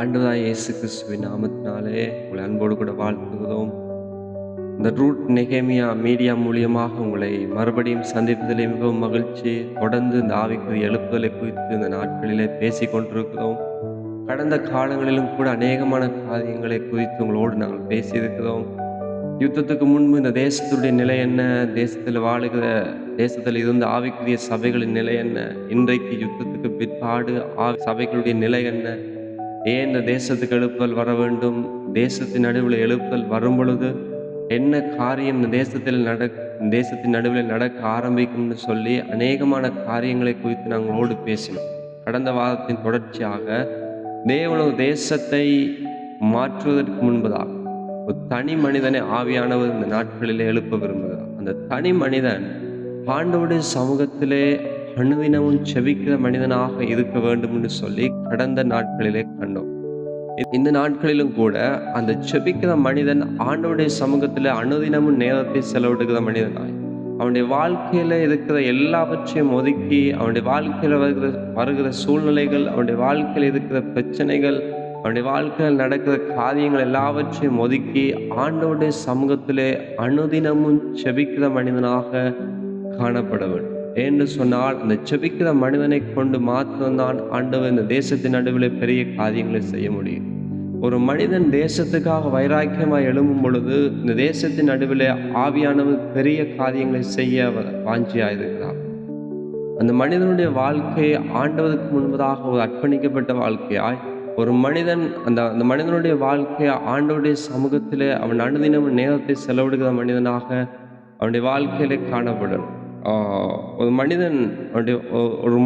ஆண்டவராய் இயேசு கிறிஸ்துவின் நாமத்தினாலே உங்களை அன்போடு கூட வாழ்த்துகிறோம். இந்த ரூட் நெகேமியா மீடியா மூலியமாக உங்களை மறுபடியும் சந்திப்பதிலே மிகவும் மகிழ்ச்சி. தொடர்ந்து இந்த ஆவிக்குரிய எழுப்புதலை குறித்து இந்த நாட்களிலே பேசிக் கொண்டிருக்கிறோம். கடந்த காலங்களிலும் கூட அநேகமான காரியங்களை குறித்து உங்களோடு நாங்கள் பேசியிருக்கிறோம். யுத்தத்துக்கு முன்பு இந்த தேசத்துடைய நிலை என்ன, தேசத்தில் இருந்த ஆவிக்குரிய சபைகளின் நிலை என்ன, இன்றைக்கு யுத்தத்துக்கு பிற்பாடு சபைகளுடைய நிலை என்ன, ஏன் இந்த தேசத்துக்கு எழுப்புதல் வர வேண்டும், தேசத்தின் நடுவில் எழுப்புதல் வரும் பொழுது என்ன காரியம் இந்த தேசத்தின் நடுவில் நடக்க ஆரம்பிக்கும்னு சொல்லி அநேகமான காரியங்களை குறித்து நாங்களோடு பேசினோம். கடந்த வாரத்தின் தொடர்ச்சியாக தேவனது தேசத்தை மாற்றுவதற்கு முன்பதாக ஒரு தனி மனிதனை ஆவியானவர் இந்த நாட்களிலே எழுப்ப விரும்புகிறார். அந்த தனி மனிதன் ஆண்டவருடைய சமூகத்திலே அனுதினமும் செபிக்கிற மனிதனாக இருக்க வேண்டும் என்று சொல்லி கடந்த நாட்களிலே கண்டோம். இந்த நாட்களிலும் கூட அந்த செபிக்கிற மனிதன் ஆண்டவருடைய சமூகத்திலே அனுதினமும் நேரத்தை செலவிடுகிற மனிதனாய் அவனுடைய வாழ்க்கையில இருக்கிற எல்லாவற்றையும் ஒதுக்கி, அவனுடைய வாழ்க்கையில வருகிற சூழ்நிலைகள், அவனுடைய வாழ்க்கையில் இருக்கிற பிரச்சனைகள், அவனுடைய வாழ்க்கையில் நடக்கிற காரியங்கள் எல்லாவற்றையும் ஒதுக்கி ஆண்டவருடைய சமூகத்திலே அனுதினமும் செபிக்கிற மனிதனாக காணப்பட வேண்டும். என்று சொன்னால் அந்த செபிக்கிற மனிதனை கொண்டு மாத்திரம்தான் ஆண்டவர் இந்த தேசத்தின் நடுவில் பெரிய காரியங்களை செய்ய முடியும். ஒரு மனிதன் தேசத்துக்காக வைராக்கியமாய் எழும்பும் பொழுது இந்த தேசத்தின் நடுவில் ஆவியானவர் பெரிய காரியங்களை செய்ய வாஞ்சியாயிருக்கிறார். அந்த மனிதனுடைய வாழ்க்கையை ஆண்டவருக்கு முன்பதாக ஒரு அர்ப்பணிக்கப்பட்ட வாழ்க்கையாய் ஒரு மனிதன் அந்த மனிதனுடைய வாழ்க்கையை ஆண்டவருடைய சமூகத்திலே அவன் அனுதினம் நேரத்தை செலவிடுகிற மனிதனாக அவனுடைய வாழ்க்கையிலே காணப்படணும். ஒரு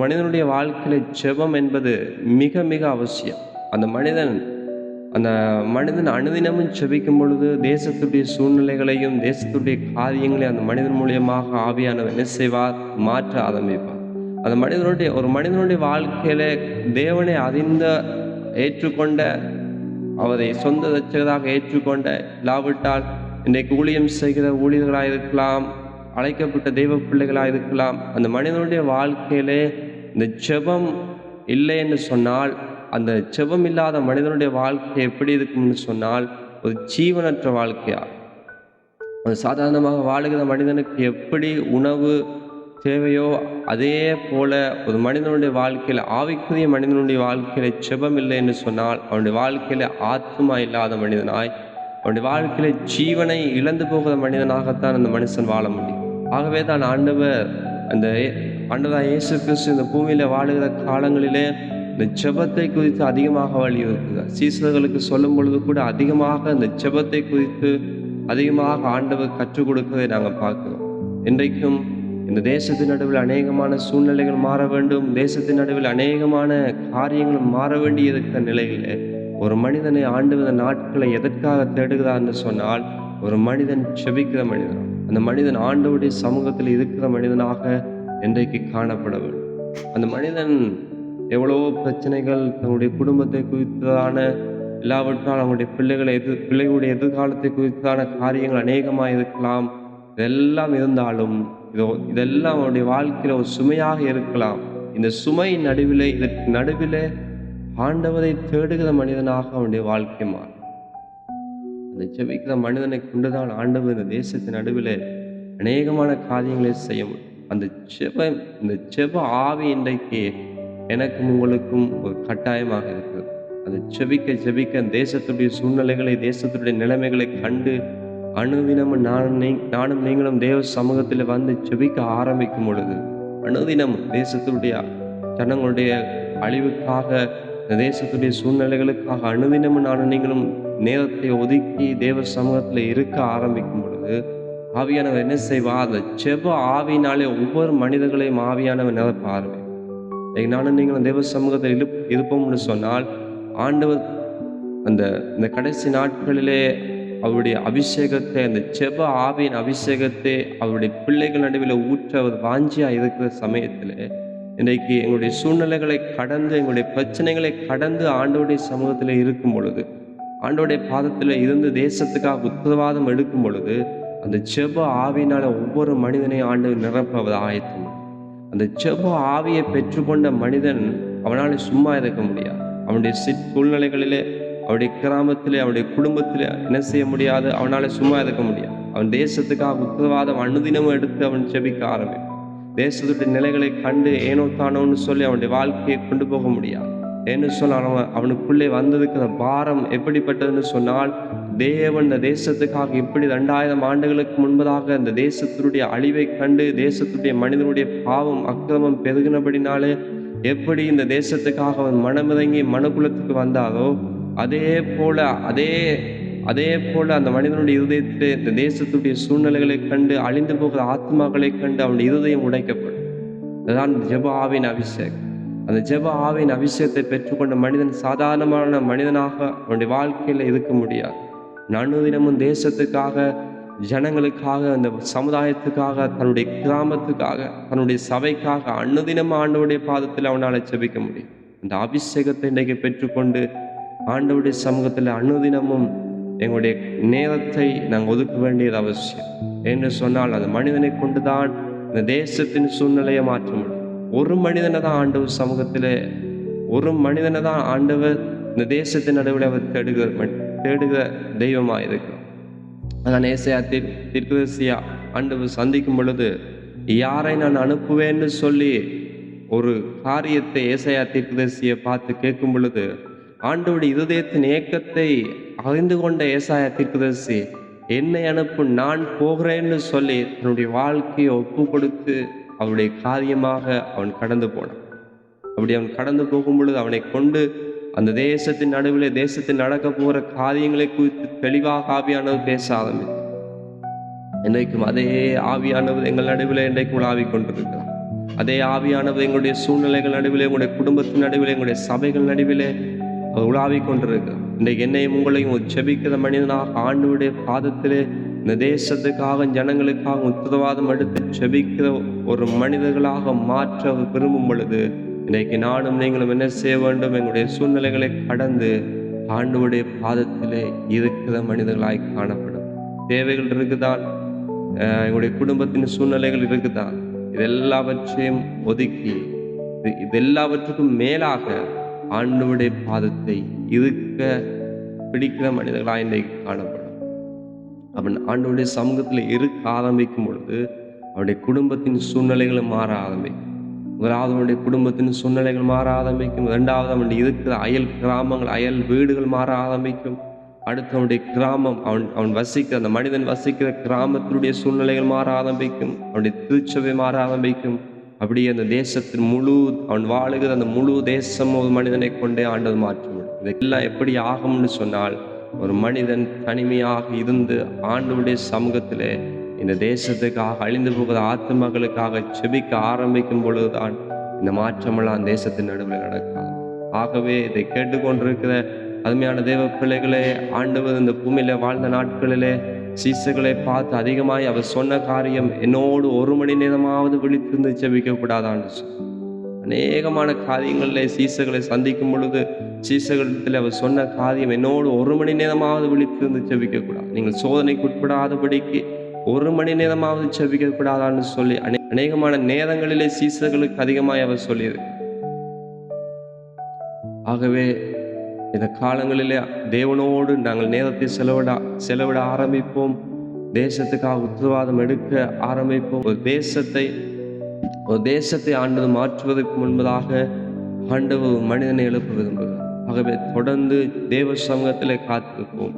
மனிதனுடைய வாழ்க்கையில ஜெபம் என்பது மிக மிக அவசியம். அந்த மனிதன் அனுதினமும் ஜெபிக்கும் பொழுது தேசத்துடைய சூழ்நிலைகளையும் தேசத்துடைய காரியங்களையும் அந்த மனிதன் மூலியமாக ஆவியானவர் என்ன செய்வார், மாற்ற ஆரம்பிப்பார். ஒரு மனிதனுடைய வாழ்க்கையில தேவனை ஏற்றுக்கொண்ட, அவரை சொந்த ரட்சகராக ஏற்றுக்கொண்ட, இல்லாவிட்டால் இன்றைக்கு ஊழியம் செய்கிற ஊழியர்களாக இருக்கலாம், அழைக்கப்பட்ட தெய்வ பிள்ளைகளாக இருக்கலாம், அந்த மனிதனுடைய வாழ்க்கையிலே இந்த ஜெபம் இல்லை என்று சொன்னால், அந்த ஜெபம் இல்லாத மனிதனுடைய வாழ்க்கை எப்படி இருக்கும்னு சொன்னால் ஒரு ஜீவனற்ற வாழ்க்கையா. சாதாரணமாக வாழுகிற மனிதனுக்கு எப்படி உணவு தேவையோ அதே போல ஒரு மனிதனுடைய வாழ்க்கையில், ஆவிக்குரிய மனிதனுடைய வாழ்க்கையில ஜெபம் இல்லை என்று சொன்னால் அவனுடைய வாழ்க்கையில ஆத்மா இல்லாத மனிதனாய், அவனுடைய வாழ்க்கையில ஜீவனை இழந்து போகிற மனிதனாகத்தான் அந்த மனுஷன் வாழ முடியும். ஆகவே தான் ஆண்டவராய் இயேசு கிறிஸ்து இந்த பூமியில வாழுகிற காலங்களிலே இந்த ஜெபத்தை குறித்து அதிகமாக வலியுறுத்துகிறார். சீசர்களுக்கு சொல்லும் பொழுது கூட அதிகமாக இந்த ஜெபத்தை குறித்து அதிகமாக ஆண்டவர் கற்றுக் கொடுக்கிறதை நாங்கள் பார்க்கிறோம். இன்றைக்கும் இந்த தேசத்தின் நடுவில் அநேகமான சூழ்நிலைகள் மாற வேண்டும், தேசத்தின் நடுவில் அநேகமான காரியங்களும் மாற வேண்டி இருக்கிற நிலையிலே ஒரு மனிதனை ஆண்டவர் நாட்களை எதற்காக தேடுகிறார் என்று சொன்னால், ஒரு மனிதன் செபிக்கிற மனிதன், அந்த மனிதன் ஆண்டவருடைய சமூகத்தில் இருக்கிற மனிதனாக இன்றைக்கு காணப்பட வேண்டும். அந்த மனிதன் எவ்வளவோ பிரச்சனைகள், தன்னுடைய குடும்பத்தை குறித்ததான, இல்லாவிட்டால் அவங்களுடைய பிள்ளைகளுடைய எதிர்காலத்தை குறித்ததான காரியங்கள் அநேகமாக இருக்கலாம். இதெல்லாம் இருந்தாலும் இதெல்லாம் அவனுடைய வாழ்க்கையில ஒரு சுமையாக இருக்கலாம். இந்த சுமையின் இதற்கு நடுவிலே ஆண்டவரை தேடுகிற மனிதனாக அவனுடைய வாழ்க்கை மாறும். அந்த ஜெபிக்கிற மனிதனை கொண்டுதான் ஆண்டவர் இந்த தேசத்தின் நடுவில் அநேகமான காரியங்களை செய்ய முடியும். இந்த ஜெப ஆவி இன்றைக்கு எனக்கும் உங்களுக்கும் ஒரு கட்டாயமாக இருக்கிறது. அந்த ஜெபிக்க தேசத்துடைய சூழ்நிலைகளை, தேசத்துடைய நிலைமைகளை கண்டு அனுதினமும் நானும் நீங்களும் தேவ சமூகத்தில் வந்து ஜெபிக்க ஆரம்பிக்கும் பொழுது, அனுதினமும் தேசத்துடைய ஜனங்களுடைய அழிவுக்காக, தேசத்துடைய சூழ்நிலைகளுக்காக அனுதினமும் நானும் நீங்களும் நேரத்தை ஒதுக்கி தேவ சமூகத்தில் இருக்க ஆரம்பிக்கும் பொழுது ஆவியானவர் என்ன செய்வார், அந்த ஜெப ஆவியினாலே ஒவ்வொரு மனிதர்களையும் ஆவியானவர் நிரப்ப ஆரம்பிக்கும். நானும் நீங்களும் தேவ சமூகத்தில் இருப்போம்னு சொன்னால் ஆண்டவர் இந்த கடைசி நாட்களிலே அவருடைய அபிஷேகத்தை, அந்த ஜெப ஆவியின் அபிஷேகத்தை அவருடைய பிள்ளைகள் நடுவில் ஊற்ற அவர் வாஞ்சியா இருக்கிற சமயத்தில் இன்றைக்கு எங்களுடைய சூழ்நிலைகளை கடந்து, எங்களுடைய பிரச்சனைகளை கடந்து ஆண்டவருடைய சமூகத்தில் இருக்கும் பொழுது, ஆண்டவருடைய பாதத்தில் இருந்து தேசத்துக்காக உத்தரவாதம் எடுக்கும் பொழுது, அந்த ஜெப ஆவியினால ஒவ்வொரு மனிதனையும் ஆண்டவர் நிரப்பவர் ஆயத்தம். அந்த ஜெப ஆவியை பெற்றுக்கொண்ட மனிதன் அவனால் சும்மா இருக்க முடியாது. அவனுடைய சூழ்நிலைகளிலே, அவனுடைய கிராமத்திலே, அவனுடைய குடும்பத்திலே என்ன செய்ய முடியாது, அவனால சும்மா இருக்க முடியாது. அவன் தேசத்துக்காக உத்தரவாதம் அனுதினமும் எடுத்து அவன் ஜெபிக்க ஆரம்பிப்பான். தேசத்துடைய நிலைகளை கண்டு ஏனோ தானோன்னு சொல்லி அவனுடைய வாழ்க்கையை கொண்டு போக முடியாது. ஏன்னு சொன்னால் அவனுக்குள்ளே வந்ததுக்கு பாரம் எப்படிப்பட்டதுன்னு சொன்னால், தேவன் இந்த தேசத்துக்காக இப்படி 2000 ஆண்டுகளுக்கு முன்பதாக இந்த தேசத்தினுடைய அழிவை கண்டு, தேசத்துடைய மனிதனுடைய பாவம் அக்கிரமம் பெருகினபடினாலே எப்படி இந்த தேசத்துக்காக அவன் மனமிறங்கி மனுக்குலத்துக்கு வந்தாரோ, அதே போல அந்த மனிதனுடைய இருதயத்திலே இந்த தேசத்துடைய சூழ்நிலைகளை கண்டு, அழிந்து போகிற ஆத்மாக்களை கண்டு அவனுடைய இருதயம் உடைக்கப்படும். அதுதான் ஜெப ஆவியின் அபிஷேகம். அந்த ஜெப ஆவியின் அபிஷேகத்தை பெற்றுக்கொண்ட மனிதன் சாதாரணமான மனிதனாக அவனுடைய வாழ்க்கையில் இருக்க முடியாது. அனுதினமும் தேசத்துக்காக, ஜனங்களுக்காக, அந்த சமுதாயத்துக்காக, தன்னுடைய கிராமத்துக்காக, தன்னுடைய சபைக்காக அனுதினமும் ஆண்டவருடைய பாதத்தில் அவனால் ஜெபிக்க முடியும். அந்த அபிஷேகத்தை இன்றைக்கு பெற்றுக்கொண்டு ஆண்டவருடைய சமூகத்தில் அனுதினமும் எங்களுடைய நேரத்தை நாங்கள் ஒதுக்க வேண்டியது அவசியம். என்று சொன்னால் அந்த மனிதனை கொண்டுதான் இந்த தேசத்தின் சூழ்நிலையை மாற்ற முடியும். ஒரு மனிதனை தான் ஆண்டவர் சமூகத்தில், ஒரு மனிதனை தான் ஆண்டவர் இந்த தேசத்தின் நடுவில் அவர் தேடுகிற தெய்வமாக இருக்கிறார். அதான் ஏசாயா தீர்க்கதரிசியா ஆண்டவர் சந்திக்கும் பொழுது, யாரை நான் அனுப்புவேன்னு சொல்லி ஒரு காரியத்தை ஏசாயா தீர்க்கதரிசியை பார்த்து கேட்கும் பொழுது, ஆண்டவருடைய இருதயத்தின் ஏக்கத்தை அறிந்து கொண்ட ஏசாயா தீர்க்கதரிசி, என்னை அனுப்பு, நான் போகிறேன்னு சொல்லி தன்னுடைய வாழ்க்கையை ஒப்பு கொடுத்து அவருடைய காரியமாக அவன் கடந்து போனான். அப்படி அவன் கடந்து போகும் பொழுது அவனை கொண்டு அந்த தேசத்தின் நடுவில் தேசத்தில் நடக்க போகிற காரியங்களை குறித்து தெளிவாக ஆவியானவர் பேச ஆரம்பித்தார். இன்றைக்கும் அதே ஆவியானவர் எங்கள் நடுவில் இன்றைக்கு உலாவி கொண்டிருக்கிறார். அதே ஆவியானவர் எங்களுடைய சூழ்நிலைகள் நடுவில், எங்களுடைய குடும்பத்தின் நடுவில், எங்களுடைய சபைகள் நடுவில் அவர் உலாவி கொண்டிருக்கிறார். இன்றைக்கு என்னையும் உங்களையும் ஒரு ஜெபிக்கிற மனிதனாக ஆண்டவருடைய பாதத்திலே இந்த தேசத்துக்காக, ஜனங்களுக்காக உத்தரவாதம் எடுத்து ஜெபிக்கிற ஒரு மனிதர்களாக மாற்ற விரும்பும் பொழுது, இன்றைக்கு நானும் நீங்களும் என்ன செய்ய வேண்டும்? எங்களுடைய சூழ்நிலைகளை கடந்து ஆண்டவருடைய பாதத்திலே இருக்கிற மனிதர்களாய் காணப்படும். தேவைகள் இருக்குதான், எங்களுடைய குடும்பத்தின் சூழ்நிலைகள் இருக்குதான், இதெல்லாவற்றையும் ஒதுக்கி இதெல்லாவற்றுக்கும் மேலாக ஆண்டவருடைய பாதத்தை இருக்க பிடிக்கிற மனிதர்களாய் இன்றைக்கு காணப்படும். அவன் ஆண்டவருடைய சமூகத்தில் இருக்க ஆரம்பிக்கும் பொழுது அவனுடைய குடும்பத்தின் சூழ்நிலைகளை மாற ஆரம்பிக்கும். முதலாவது அவனுடைய குடும்பத்தின் சூழ்நிலைகள் மாற ஆரம்பிக்கும். இரண்டாவது அவனுடைய இருக்கிற அயல் கிராமங்கள், அயல் வீடுகள் மாற ஆரம்பிக்கும். அடுத்து அவனுடைய கிராமம், அவன் வசிக்கிற, அந்த மனிதன் வசிக்கிற கிராமத்தினுடைய சூழ்நிலைகள் மாற ஆரம்பிக்கும். அவனுடைய திருச்சபை மாற ஆரம்பிக்கும். அப்படியே அந்த தேசத்தின் அவன் வாழுகிற அந்த முழு தேசம் ஒரு மனிதனை கொண்டே ஆண்டவர் மாற்ற முடியும். இதெல்லாம் எப்படி ஆகும்னு சொன்னால், ஒரு மனிதன் தனிமையாக இருந்து ஆண்டவருடைய சமூகத்திலே இந்த தேசத்துக்காக, அழிந்து போகிற ஆத்மகளுக்காக செபிக்க ஆரம்பிக்கும் பொழுதுதான் இந்த மாற்றமெல்லாம் தேசத்தின் நடுவில் நடக்காது. ஆகவே இதை கேட்டுக்கொண்டிருக்கிற அருமையான தேவ பிள்ளைகளே, ஆண்டவர் இந்த பூமியில வாழ்ந்த நாட்களிலே சீசர்களை பார்த்து அதிகமாய் அவர் சொன்ன காரியம், என்னோடு 1 மணி நேரமாவது விழித்திருந்து ஜெபிக்க கூடாதான்னு சொல்லி அநேகமான காரியங்களில் சீசர்களை சந்திக்கும் பொழுது சீசர்களிடத்தில் அவர் சொன்ன காரியம், என்னோடு 1 மணி நேரமாவது விழித்திருந்து ஜெபிக்க கூடாது, நீங்கள் சோதனைக்கு உட்படாதபடிக்கு 1 மணி நேரமாவது ஜெபிக்க கூடாதான்னு சொல்லி அநேகமான நேரங்களிலே சீசர்களுக்கு அதிகமாய் அவர் சொல்லியிருக்கு. ஆகவே இந்த காலங்களிலே தேவனோடு நாங்கள் நேரத்தை செலவிட ஆரம்பிப்போம். தேசத்துக்காக உத்தரவாதம் எடுக்க ஆரம்பிப்போம். ஒரு தேசத்தை ஆண்டவர் மாற்றுவதற்கு முன்பதாக ஆண்டவர் மனிதனை எழுப்ப விரும்புகிறார். ஆகவே தொடர்ந்து தேவ சமூகத்திலே காத்திருப்போம்.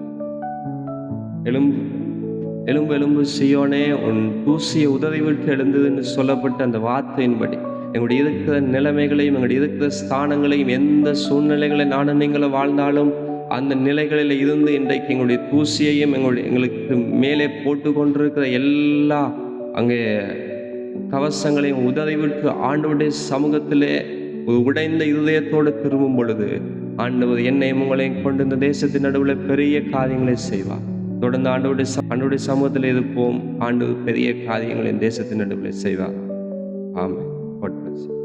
எலும்பு சீயோனே, உன் தூசியை உதறிவிட்டு எழுந்ததுன்னு சொல்லப்பட்ட அந்த வார்த்தையின்படி எங்களுடைய இருக்கிற நிலைமைகளையும், எங்களுடைய இருக்கிற ஸ்தானங்களையும், எந்த சூழ்நிலைகளை நானும் நீங்களும் வாழ்ந்தாலும் அந்த நிலைகளில் இருந்து இன்றைக்கு எங்களுடைய தூசியையும் எங்களுக்கு மேலே போட்டு கொண்டிருக்கிற எல்லா அங்கே கவசங்களையும் உதறிவிட்டு ஆண்டவருடைய சமூகத்திலே ஒரு உடைந்த இருதயத்தோடு திரும்பும் பொழுது ஆண்டவர் என்னையும் உங்களையும் கொண்டு இந்த தேசத்தின் நடுவில் பெரிய காரியங்களை செய்வார். தொடர்ந்து ஆண்டவருடைய சமூகத்தில் இருப்போம். ஆண்டவர் பெரிய காரியங்களை தேசத்தின் நடுவில் செய்வார். ஆமென். God bless you.